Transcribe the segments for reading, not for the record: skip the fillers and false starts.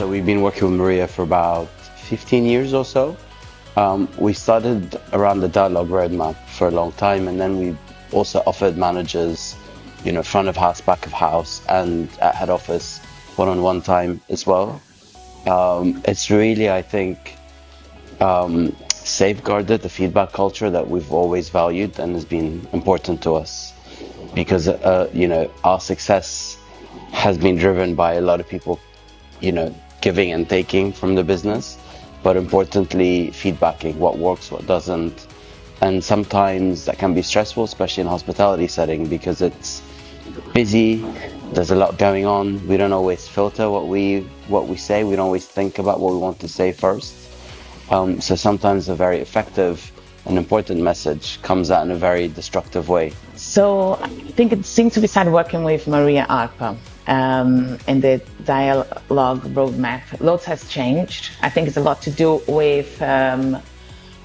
So we've been working with Maria for about 15 years or so. We started around the dialogue roadmap for a long time, and then we also offered managers, front of house, back of house, and at head office one-on-one time as well. It's really, I think, safeguarded the feedback culture that we've always valued and has been important to us, because our success has been driven by a lot of people giving and taking from the business, but importantly feedbacking what works, what doesn't. And sometimes that can be stressful, especially in hospitality setting, because it's busy, there's a lot going on. We don't always filter what we say. We don't always think about what we want to say first. So sometimes a very effective and important message comes out in a very destructive way. So I think since we started working with Maria Arpa and the dialogue roadmap, lots has changed. I think it's a lot to do with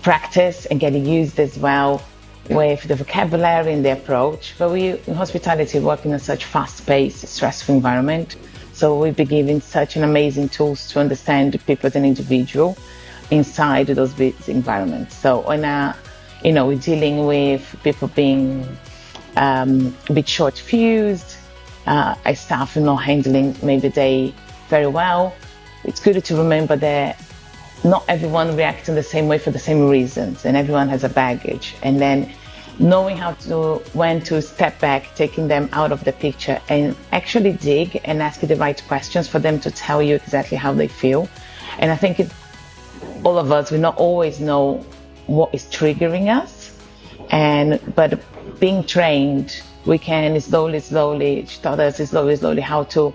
practice and getting used as well with the vocabulary and the approach. But we in hospitality work in a such fast-paced, stressful environment. So we've been given such an amazing tools to understand people as an individual inside those busy environments. So when we're dealing with people being a bit short-fused, staff not handling maybe they very well. It's good to remember that not everyone reacts in the same way for the same reasons, and everyone has a baggage. And then knowing when to step back, taking them out of the picture and actually dig and ask the right questions for them to tell you exactly how they feel. And I think all of us, we not always know what is triggering us, but being trained, we can slowly, she taught us slowly how to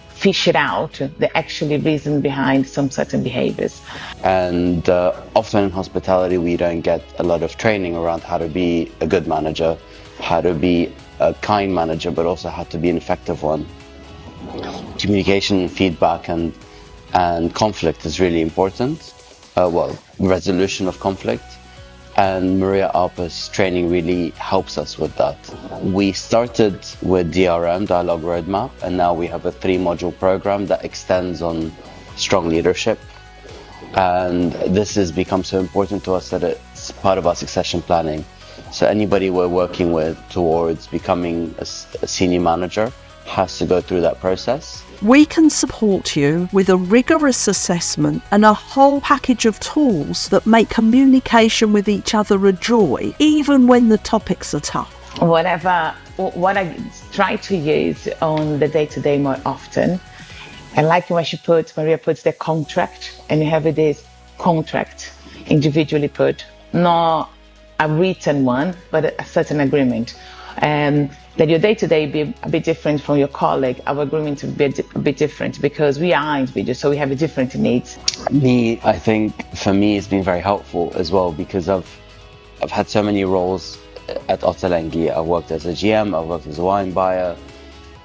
fish it out, the actual reason behind some certain behaviors. And often in hospitality, we don't get a lot of training around how to be a good manager, how to be a kind manager, but also how to be an effective one. Communication, feedback, and conflict is really important. Resolution of conflict. And Maria Arpa's training really helps us with that. We started with DRM, Dialogue Roadmap, and now we have a 3-module program that extends on strong leadership. And this has become so important to us that it's part of our succession planning. So anybody we're working with towards becoming a senior manager has to go through that process. We can support you with a rigorous assessment and a whole package of tools that make communication with each other a joy, even when the topics are tough. What I try to use on the day-to-day more often, I like when Maria puts the contract, and you have this contract individually put, not a written one, but a certain agreement. That your day-to-day be a bit different from your colleague, our agreement will be a bit different, because we are individuals, so we have different needs. I think for me it's been very helpful as well, because I've had so many roles at Ottolenghi. I've worked as a GM, I've worked as a wine buyer,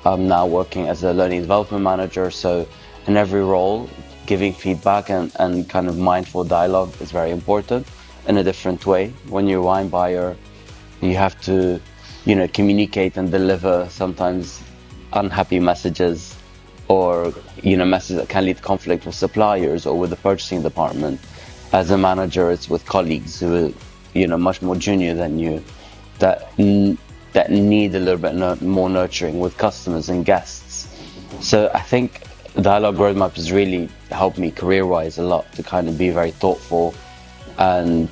I'm now working as a learning development manager. So in every role, giving feedback and kind of mindful dialogue is very important in a different way. When you're a wine buyer, you have to communicate and deliver sometimes unhappy messages, or messages that can lead to conflict with suppliers or with the purchasing department. As a manager, it's with colleagues who are much more junior than you, that need a little bit more nurturing, with customers and guests. So I think Dialogue Roadmap has really helped me career-wise a lot, to kind of be very thoughtful and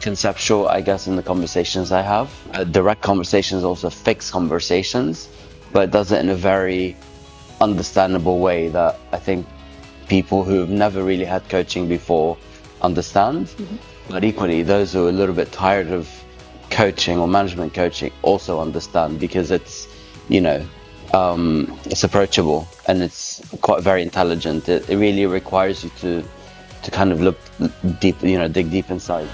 conceptual, I guess, in the conversations I have. Direct conversations, also fixed conversations, but it does it in a very understandable way that I think people who've never really had coaching before understand. But equally, those who are a little bit tired of coaching or management coaching also understand, because it's it's approachable and it's quite very intelligent. It really requires you to kind of look deep, dig deep inside.